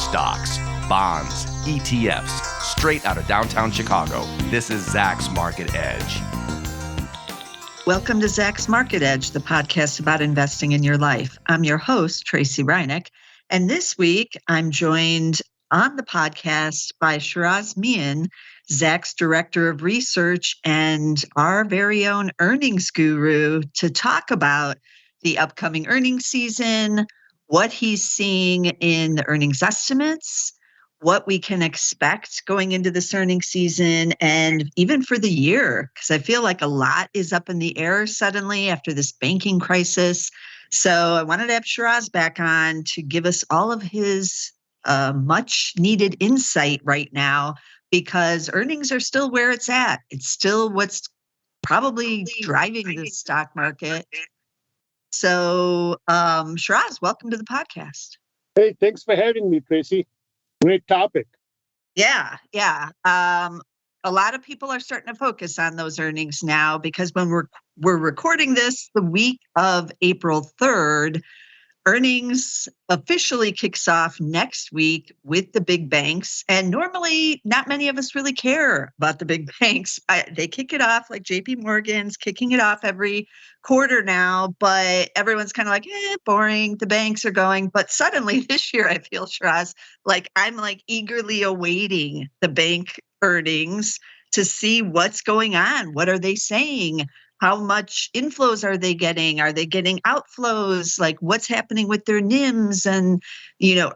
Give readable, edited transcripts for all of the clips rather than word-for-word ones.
Stocks, bonds, ETFs, straight out of downtown Chicago. This is Zach's Market Edge. Welcome to Zach's Market Edge, the podcast about investing in your life. I'm your host, Tracey Reineck, and this week I'm joined on the podcast by Sheraz Mian, Zach's Director of Research and our very own earnings guru, to talk about the upcoming earnings season, what he's seeing in the earnings estimates, what we can expect going into this earnings season, and even for the year, because I feel like a lot is up in the air suddenly after this banking crisis. So I wanted to have Sheraz back on to give us all of his much needed insight right now, because earnings are still where it's at. It's still what's probably driving the stock market. So, Sheraz, welcome to the podcast. Hey, thanks for having me, Tracey. Great topic. Yeah. A lot of people are starting to focus on those earnings now, because when we're recording this the week of April 3rd, earnings officially kicks off next week with the big banks. And normally not many of us really care about the big banks. They kick it off, like JP Morgan's kicking it off every quarter now, but everyone's kind of like, boring. The banks are going. But suddenly this year, I feel, Sheraz, like I'm like eagerly awaiting the bank earnings to see what's going on. What are they saying? How much inflows are they getting? Are they getting outflows? Like what's happening with their NIMs and,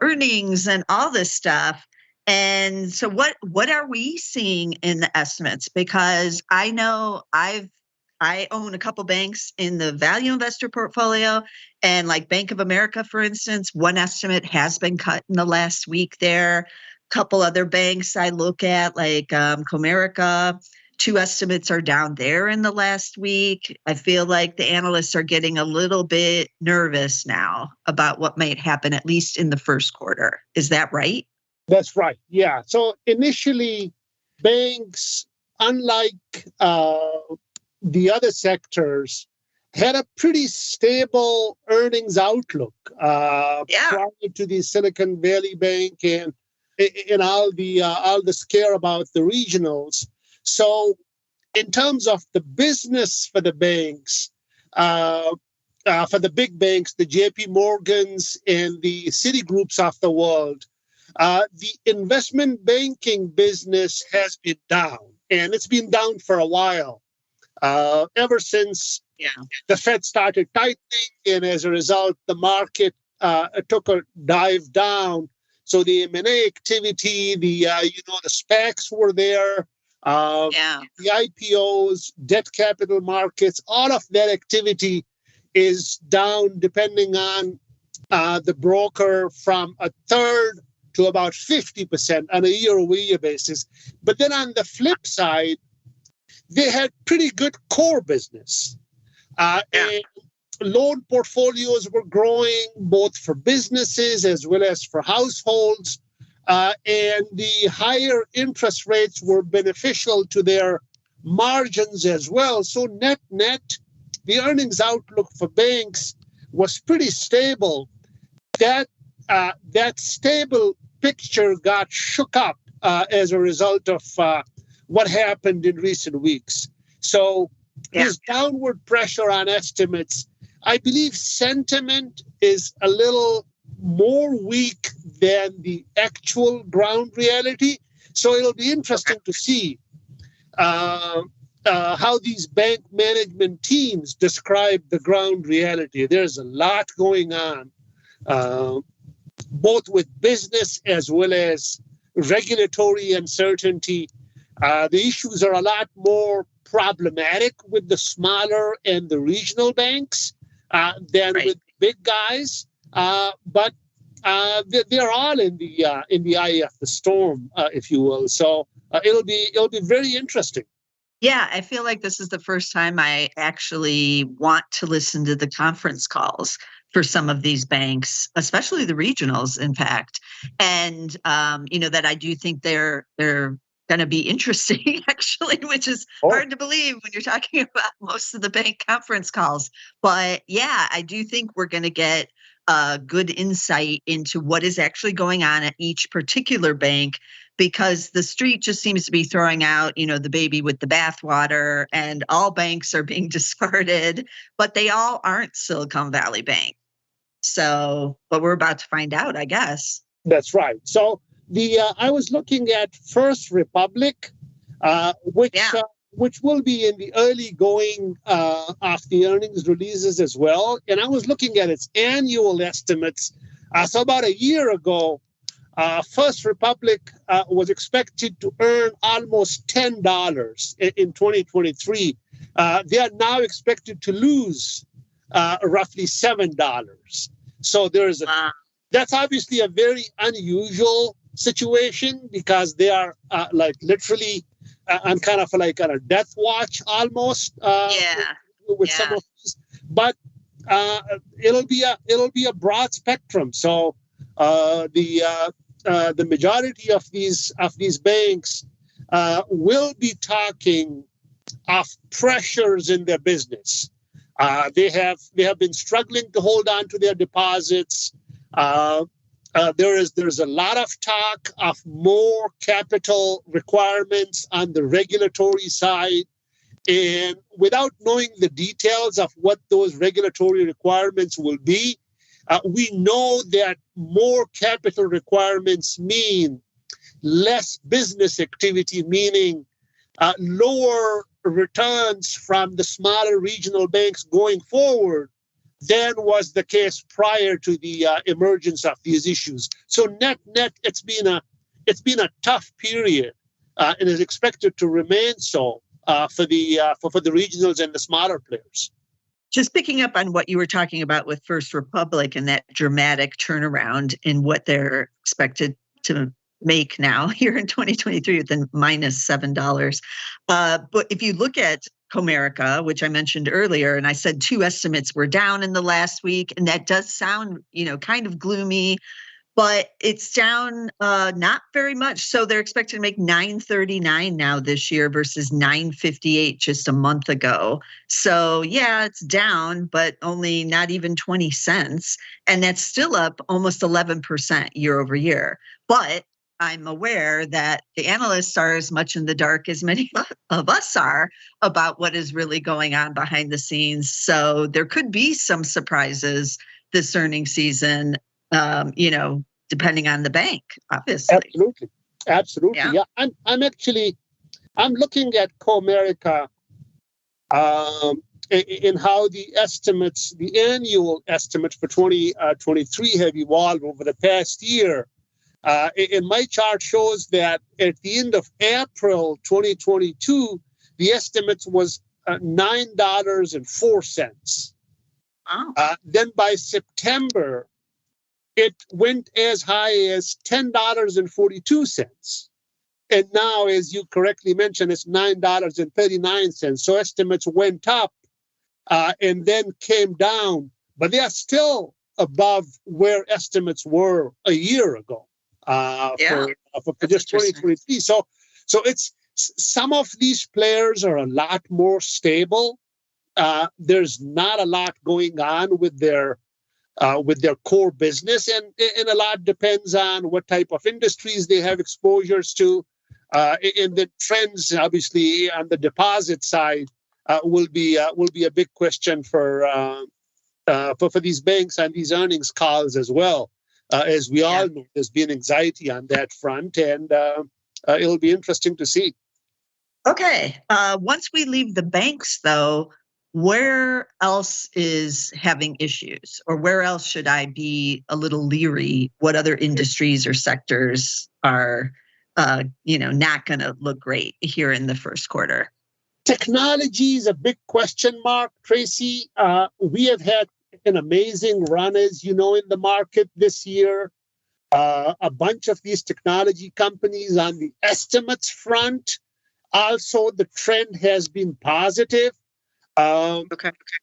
earnings and all this stuff. And so what are we seeing in the estimates? Because I know I own a couple banks in the value investor portfolio, and like Bank of America, for instance, one estimate has been cut in the last week there. A couple other banks I look at, like Comerica, 2 estimates are down there in the last week. I feel like the analysts are getting a little bit nervous now about what might happen, at least in the first quarter. Is that right? That's right. Yeah. So initially, banks, unlike the other sectors, had a pretty stable earnings outlook prior to the Silicon Valley Bank and all the scare about the regionals. So in terms of the business for the banks, for the big banks, the JP Morgans and the Citigroups of the world, the investment banking business has been down, and it's been down for a while, ever since the Fed started tightening, and as a result, the market took a dive down. So the M&A activity, the SPACs were there. The IPOs, debt capital markets, all of that activity is down, depending on the broker, from a third to about 50% on a year-over-year basis. But then on the flip side, they had pretty good core business. And loan portfolios were growing both for businesses as well as for households. And the higher interest rates were beneficial to their margins as well. So net, the earnings outlook for banks was pretty stable. That stable picture got shook up as a result of what happened in recent weeks. So there's downward pressure on estimates. I believe sentiment is a little more weak than the actual ground reality. So it'll be interesting to see how these bank management teams describe the ground reality. There's a lot going on, both with business as well as regulatory uncertainty. The issues are a lot more problematic with the smaller and the regional banks than with big guys. But they're all in the eye of the storm, if you will. So it'll be very interesting. Yeah, I feel like this is the first time I actually want to listen to the conference calls for some of these banks, especially the regionals, in fact. And that I do think they're going to be interesting, actually, which is hard to believe when you're talking about most of the bank conference calls. But yeah, I do think we're going to get good insight into what is actually going on at each particular bank, because the street just seems to be throwing out, the baby with the bathwater, and all banks are being discarded, but they all aren't Silicon Valley Bank. So, but we're about to find out, I guess. That's right. So I was looking at First Republic, which will be in the early going of the earnings releases as well. And I was looking at its annual estimates. So about a year ago, First Republic was expected to earn almost $10 in 2023. They are now expected to lose roughly $7. So that's obviously a very unusual situation, because they are literally on kind of like on a death watch almost. With some of these, but it'll be a broad spectrum. So the majority of these banks will be talking of pressures in their business. They have been struggling to hold on to their deposits. There's a lot of talk of more capital requirements on the regulatory side. And without knowing the details of what those regulatory requirements will be, we know that more capital requirements mean less business activity, meaning lower returns from the smaller regional banks going forward than was the case prior to the emergence of these issues. So net, it's been a tough period, and is expected to remain so for the regionals and the smaller players. Just picking up on what you were talking about with First Republic and that dramatic turnaround in what they're expected to make now here in 2023 with the minus $7. But if you look at Comerica, which I mentioned earlier, and I said 2 estimates were down in the last week, and that does sound, kind of gloomy, but it's down not very much. So they're expected to make $9.39 now this year versus $9.58 just a month ago. So yeah, it's down, but only not even 20 cents. And that's still up almost 11% year over year. But I'm aware that the analysts are as much in the dark as many of us are about what is really going on behind the scenes. So there could be some surprises this earnings season, depending on the bank, obviously. Absolutely. Yeah. I'm looking at Comerica in how the annual estimates for 2023 have evolved over the past year. And my chart shows that at the end of April 2022, the estimate was $9.04. Wow. Then by September, it went as high as $10.42. And now, as you correctly mentioned, it's $9.39. So estimates went up and then came down, but they are still above where estimates were a year ago for just 2023. So it's some of these players are a lot more stable. There's not a lot going on with their core business, and a lot depends on what type of industries they have exposures to. And the trends, obviously, on the deposit side will be a big question for these banks and these earnings calls as well. As we all know, there's been anxiety on that front, and it'll be interesting to see. Okay. Once we leave the banks, though, where else is having issues, or where else should I be a little leery? What other industries or sectors are, not going to look great here in the first quarter? Technology is a big question mark, Tracy. We have had an amazing run, as you know, in the market this year. A bunch of these technology companies on the estimates front. Also, the trend has been positive.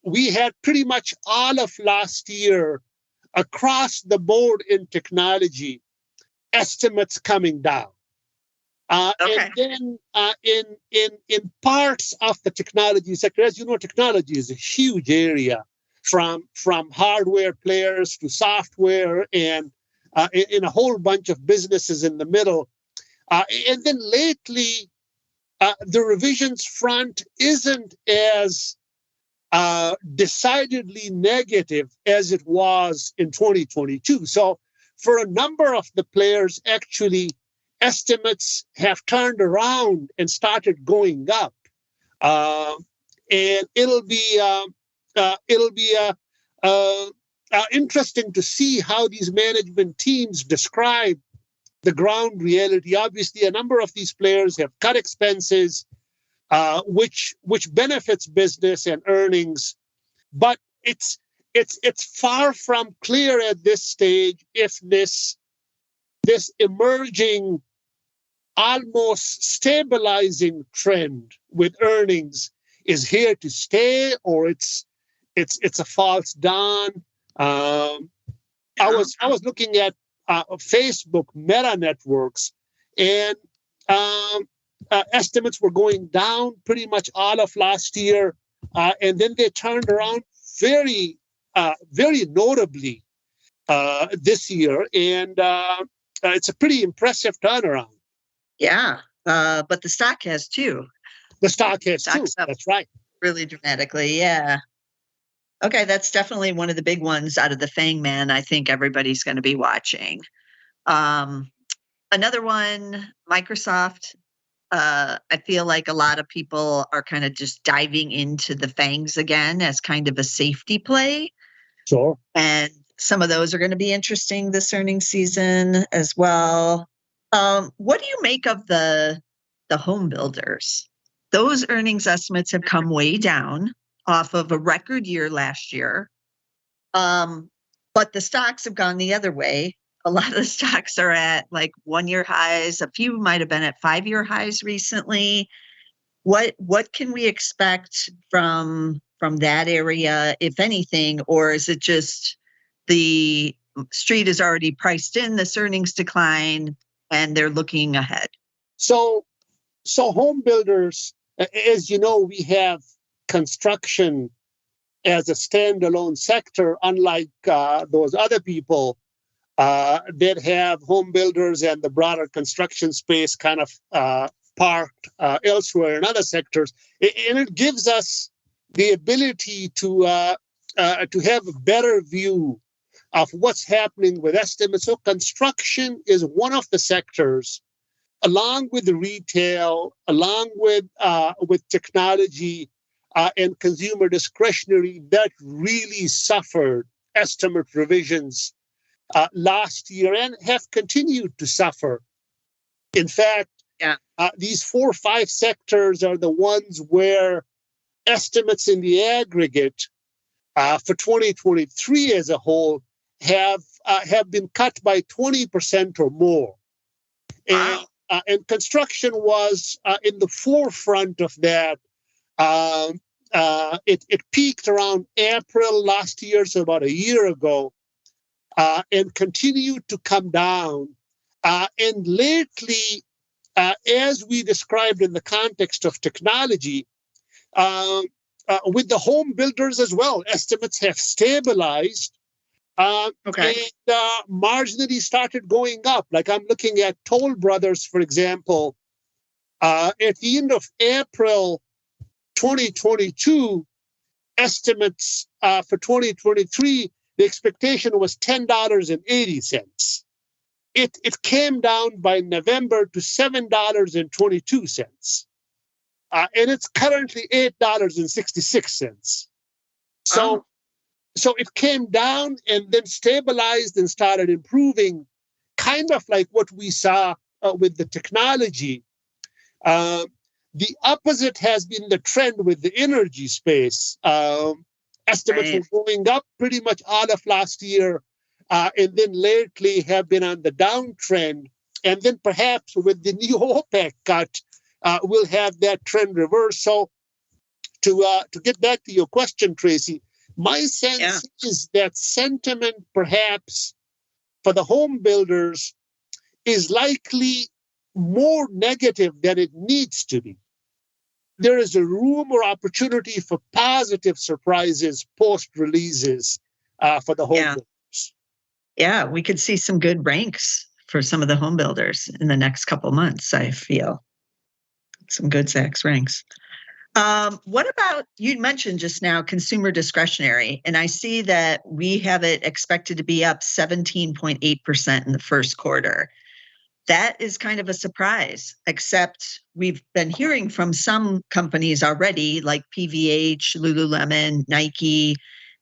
We had pretty much all of last year across the board in technology estimates coming down. And then in parts of the technology sector, as you know, technology is a huge area. from hardware players to software and in a whole bunch of businesses in the middle. And then lately, the revisions front isn't as decidedly negative as it was in 2022. So for a number of the players, actually, estimates have turned around and started going up. And it'll be interesting to see how these management teams describe the ground reality. Obviously, a number of these players have cut expenses, which benefits business and earnings, but it's far from clear at this stage if this emerging, almost stabilizing trend with earnings is here to stay, or it's a false dawn. I was looking at Facebook Meta networks, and estimates were going down pretty much all of last year, and then they turned around very notably this year, and it's a pretty impressive turnaround. Yeah, but the stock has too. The stock has too. That's right. Really dramatically, yeah. Okay, that's definitely one of the big ones out of the Fang Man. I think everybody's going to be watching. Another one, Microsoft. I feel like a lot of people are kind of just diving into the Fangs again as kind of a safety play. Sure. And some of those are going to be interesting this earnings season as well. What do you make of the home builders? Those earnings estimates have come way down off of a record year last year. But the stocks have gone the other way. A lot of the stocks are at like 1-year highs. A few might have been at 5-year highs recently. What can we expect from that area, if anything, or is it just the street is already priced in this earnings decline and they're looking ahead? So home builders, as you know, we have construction as a standalone sector, unlike those other people that have home builders and the broader construction space kind of parked elsewhere in other sectors. And it gives us the ability to have a better view of what's happening with estimates. So construction is one of the sectors, along with the retail, along with technology and consumer discretionary, that really suffered estimate revisions last year and have continued to suffer. In fact, these 4 or 5 sectors are the ones where estimates in the aggregate for 2023 as a whole have been cut by 20% or more. Wow. And construction was in the forefront of that. It peaked around April last year, so about a year ago, and continued to come down. And lately, as we described in the context of technology, with the home builders as well, estimates have stabilized. And marginally started going up. Like I'm looking at Toll Brothers, for example. At the end of April 2022, estimates for 2023, the expectation was $10.80. It came down by November to $7.22. And it's currently $8.66. So it came down and then stabilized and started improving, kind of like what we saw with the technology. The opposite has been the trend with the energy space. Estimates were going up pretty much all of last year, and then lately have been on the downtrend. And then perhaps with the new OPEC cut, we'll have that trend reverse. So to get back to your question, Tracey, my sense is that sentiment, perhaps, for the home builders is likely more negative than it needs to be. there is a room or opportunity for positive surprises post-releases for the home builders. Yeah, we could see some good ranks for some of the home builders in the next couple months, I feel. Some good Zacks ranks. What about, you mentioned just now, consumer discretionary, and I see that we have it expected to be up 17.8% in the first quarter. That is kind of a surprise, except we've been hearing from some companies already, like PVH, Lululemon, Nike,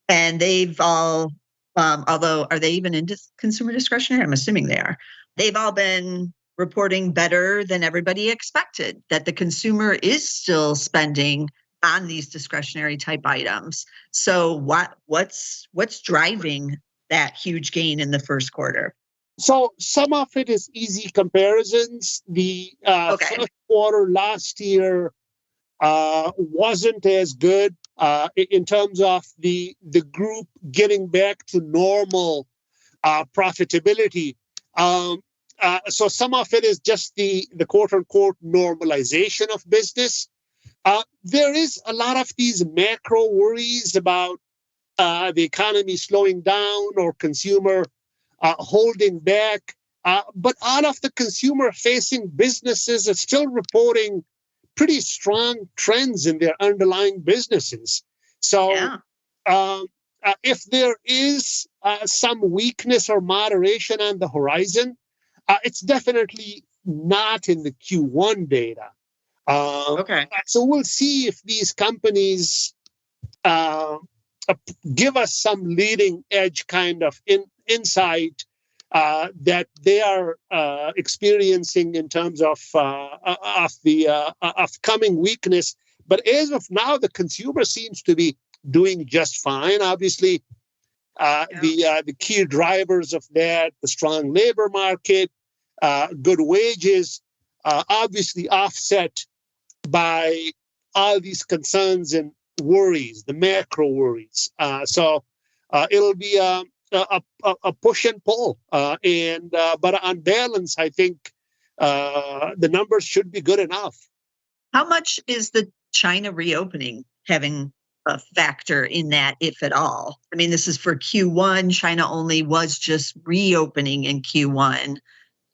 and they've all, although are they even into consumer discretionary? I'm assuming they are. They've all been reporting better than everybody expected, that the consumer is still spending on these discretionary type items. So what's driving that huge gain in the first quarter? So some of it is easy comparisons. The first quarter last year wasn't as good in terms of the group getting back to normal profitability. So some of it is just the quote unquote normalization of business. There is a lot of these macro worries about the economy slowing down or consumer holding back. But all of the consumer facing businesses are still reporting pretty strong trends in their underlying businesses. So if there is some weakness or moderation on the horizon, it's definitely not in the Q1 data. So we'll see if these companies give us some leading edge kind of insight that they are experiencing in terms of the upcoming weakness. But as of now, the consumer seems to be doing just fine. Obviously, the key drivers of that, the strong labor market, good wages, obviously offset by all these concerns and worries, the macro worries. So it'll be a push and pull. But on balance, I think the numbers should be good enough. How much is the China reopening having a factor in that, if at all? I mean, this is for Q1. China only was just reopening in Q1.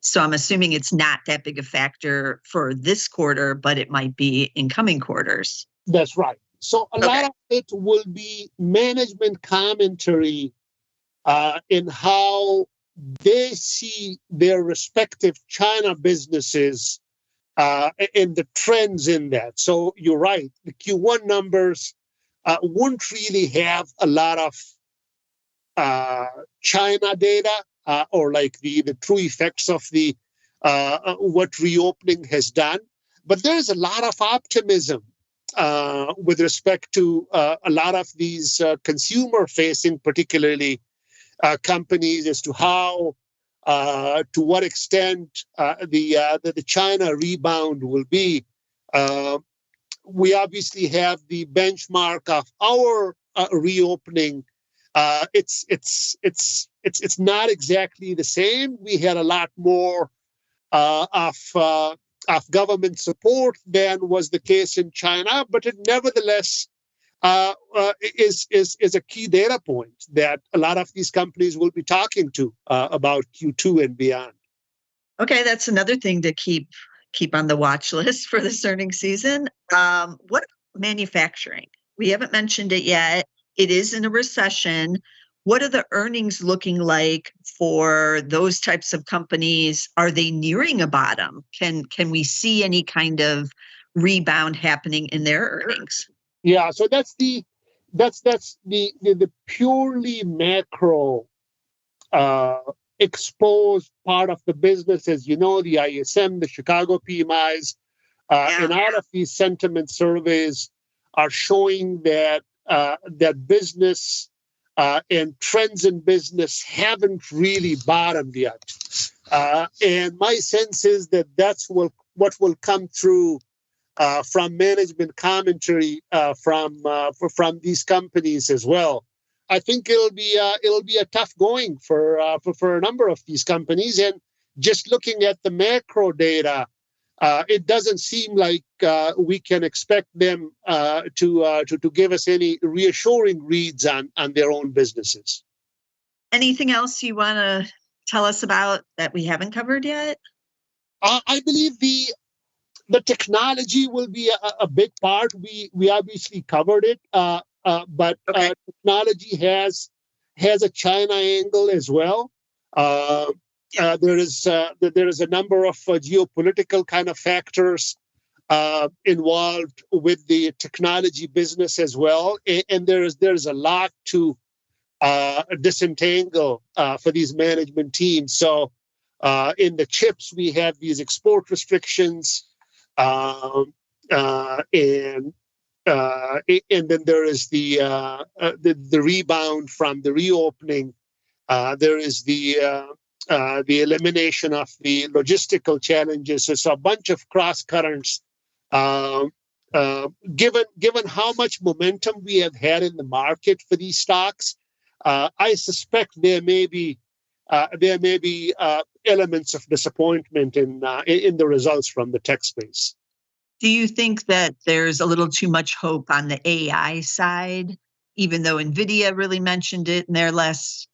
So I'm assuming it's not that big a factor for this quarter, but it might be in coming quarters. That's right. So a lot of it will be management commentary in how they see their respective China businesses and the trends in that. So you're right. The Q1 numbers won't really have a lot of China data or like the true effects of the what reopening has done. But there's a lot of optimism with respect to a lot of these consumer-facing, particularly companies, as to how, to what extent the China rebound will be. We obviously have the benchmark of our reopening. It's not exactly the same. We had a lot more of government support than was the case in China, but it nevertheless is a key data point that a lot of these companies will be talking to about Q2 and beyond. Okay, that's another thing to keep on the watch list for this earnings season. What manufacturing? We haven't mentioned it yet. It is in a recession. What are the earnings looking like for those types of companies? Are they nearing a bottom? Can we see any kind of rebound happening in their earnings? Yeah, so that's the purely macro exposed part of the business. As you know, the ISM, the Chicago PMIs, and all of these sentiment surveys are showing that that business and trends in business haven't really bottomed yet. And my sense is that that's what will come through from management commentary from these companies as well. I think it'll be a tough going for a number of these companies. And just looking at the macro data, it doesn't seem like we can expect them to give us any reassuring reads on their own businesses. Anything else you want to tell us about that we haven't covered yet? I believe the technology will be a big part. We obviously covered it, but technology has a China angle as well. There is a number of geopolitical kind of factors involved with the technology business as well, and there's a lot to disentangle for these management teams. So in the chips, we have these export restrictions, and then there is the rebound from the reopening. There is the elimination of the logistical challenges. So it's a bunch of cross currents. Given how much momentum we have had in the market for these stocks, I suspect there may be elements of disappointment in the results from the tech space. Do you think that there's a little too much hope on the AI side, even though NVIDIA really mentioned it in their last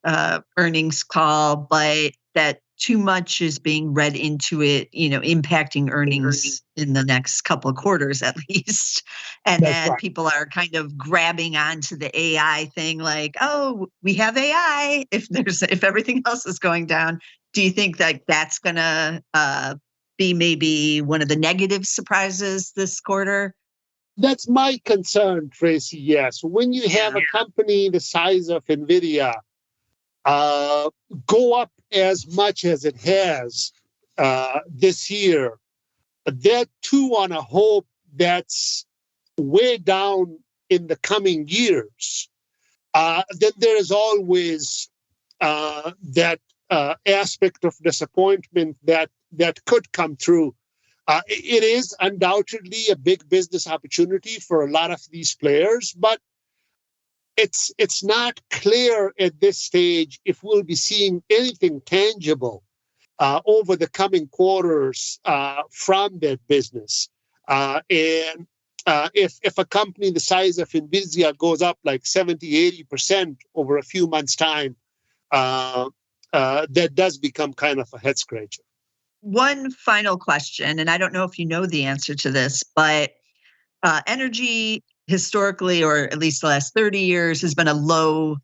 earnings call, but that too much is being read into it, impacting earnings in the next couple of quarters at least, and that people are kind of grabbing onto the AI thing, like, oh, we have AI. If everything else is going down, do you think that that's gonna be maybe one of the negative surprises this quarter? That's my concern, Tracey. Yes, when you have a company the size of NVIDIA go up as much as it has this year, that too on a hope that's way down in the coming years, then there is always that aspect of disappointment that could come through. It is undoubtedly a big business opportunity for a lot of these players, but it's not clear at this stage if we'll be seeing anything tangible over the coming quarters from that business. And if a company the size of NVIDIA goes up like 70-80% over a few months' time, that does become kind of a head scratcher. One final question, and I don't know if you know the answer to this, but energy historically, or at least the last 30 years, has been a low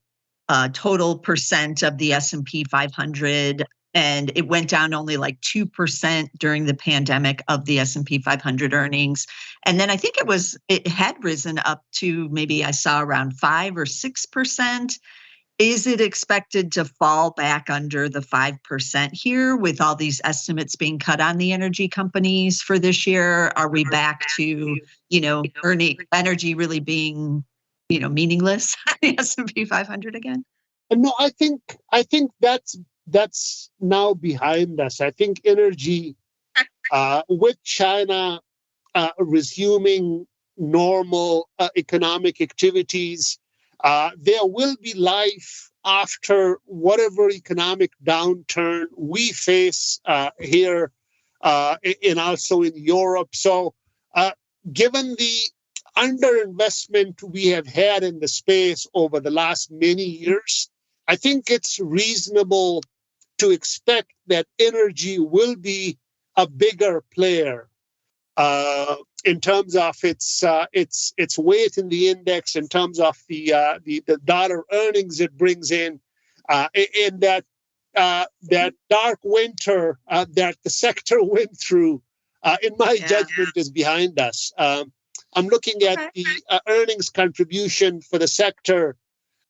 total percent of the S&P 500, and it went down only like 2% during the pandemic of the S&P 500 earnings. And then I think it had risen up to, maybe I saw around 5 or 6%. Is it expected to fall back under the 5% here with all these estimates being cut on the energy companies for this year? Are we back to, earning energy really being, meaningless on the S&P 500 again? No, I think that's now behind us. I think energy, with China resuming normal economic activities, there will be life after whatever economic downturn we face here and also in Europe. So given the underinvestment we have had in the space over the last many years, I think it's reasonable to expect that energy will be a bigger player in terms of its weight in the index, in terms of the dollar earnings it brings in that dark winter that the sector went through, in my judgment, is behind us. I'm looking at the earnings contribution for the sector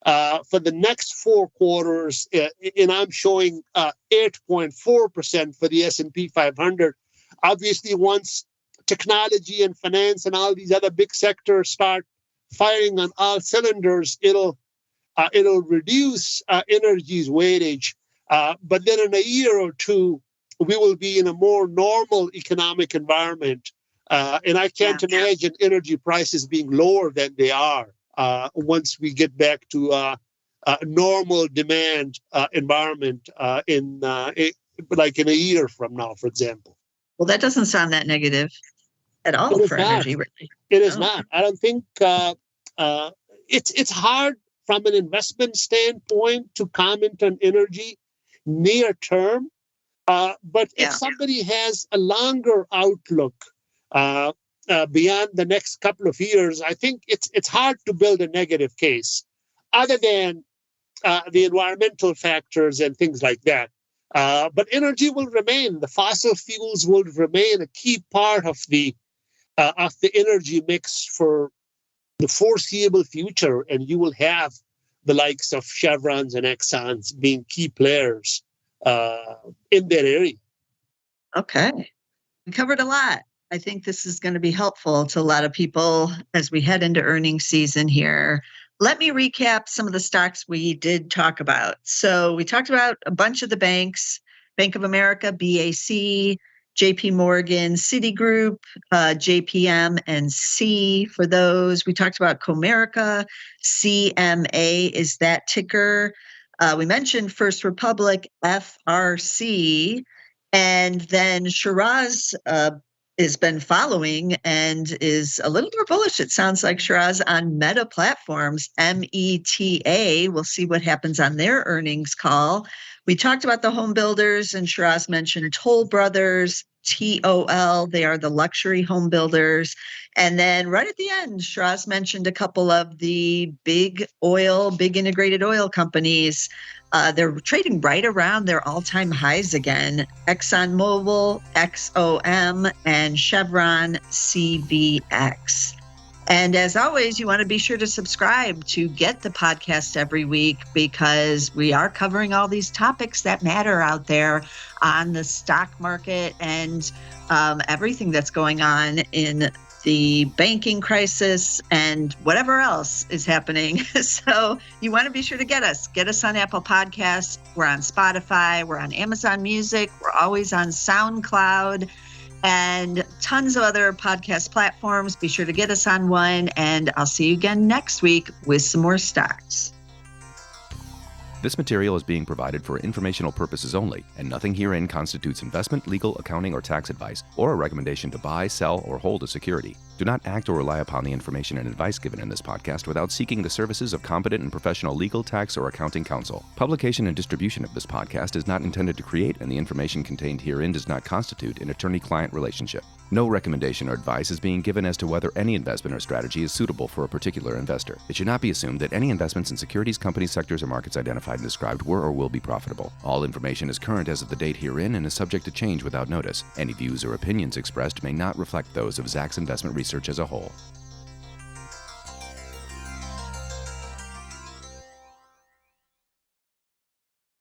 for the next 4 quarters, and I'm showing 8.4% for the S&P 500. Obviously, once technology and finance and all these other big sectors start firing on all cylinders, it'll reduce energy's weightage. But then in a year or two, we will be in a more normal economic environment. And I can't imagine energy prices being lower than they are once we get back to a normal demand environment like in a year from now, for example. Well, that doesn't sound that negative at all for energy, really. It is not. I don't think it's hard from an investment standpoint to comment on energy near term. But if somebody has a longer outlook beyond the next couple of years, I think it's hard to build a negative case, other than the environmental factors and things like that. But energy will remain. The fossil fuels will remain a key part of the energy mix for the foreseeable future, and you will have the likes of Chevrons and Exxons being key players in that area. Okay. We covered a lot. I think this is going to be helpful to a lot of people as we head into earnings season here. Let me recap some of the stocks we did talk about. So we talked about a bunch of the banks: Bank of America, BAC, JP Morgan, Citigroup, JPM, and C for those. We talked about Comerica, CMA is that ticker. We mentioned First Republic, FRC, and then Sheraz has been following and is a little more bullish, it sounds like, Sheraz, on Meta Platforms, META. We'll see what happens on their earnings call. We talked about the home builders, and Sheraz mentioned Toll Brothers, TOL. They are the luxury home builders. And then right at the end, Sheraz mentioned a couple of the big integrated oil companies. They're trading right around their all-time highs again: ExxonMobil, XOM, and Chevron, CVX. And as always, you want to be sure to subscribe to get the podcast every week, because we are covering all these topics that matter out there on the stock market and everything that's going on in the banking crisis and whatever else is happening. So you want to be sure to get us on Apple Podcasts. We're on Spotify. We're on Amazon Music. We're always on SoundCloud and tons of other podcast platforms. Be sure to get us on one, and I'll see you again next week with some more stocks. This material is being provided for informational purposes only, and nothing herein constitutes investment, legal, accounting, or tax advice, or a recommendation to buy, sell, or hold a security. Do not act or rely upon the information and advice given in this podcast without seeking the services of competent and professional legal, tax, or accounting counsel. Publication and distribution of this podcast is not intended to create, and the information contained herein does not constitute an attorney-client relationship. No recommendation or advice is being given as to whether any investment or strategy is suitable for a particular investor. It should not be assumed that any investments in securities, companies, sectors, or markets identified and described were or will be profitable. All information is current as of the date herein and is subject to change without notice. Any views or opinions expressed may not reflect those of Zacks Investment Research as a whole.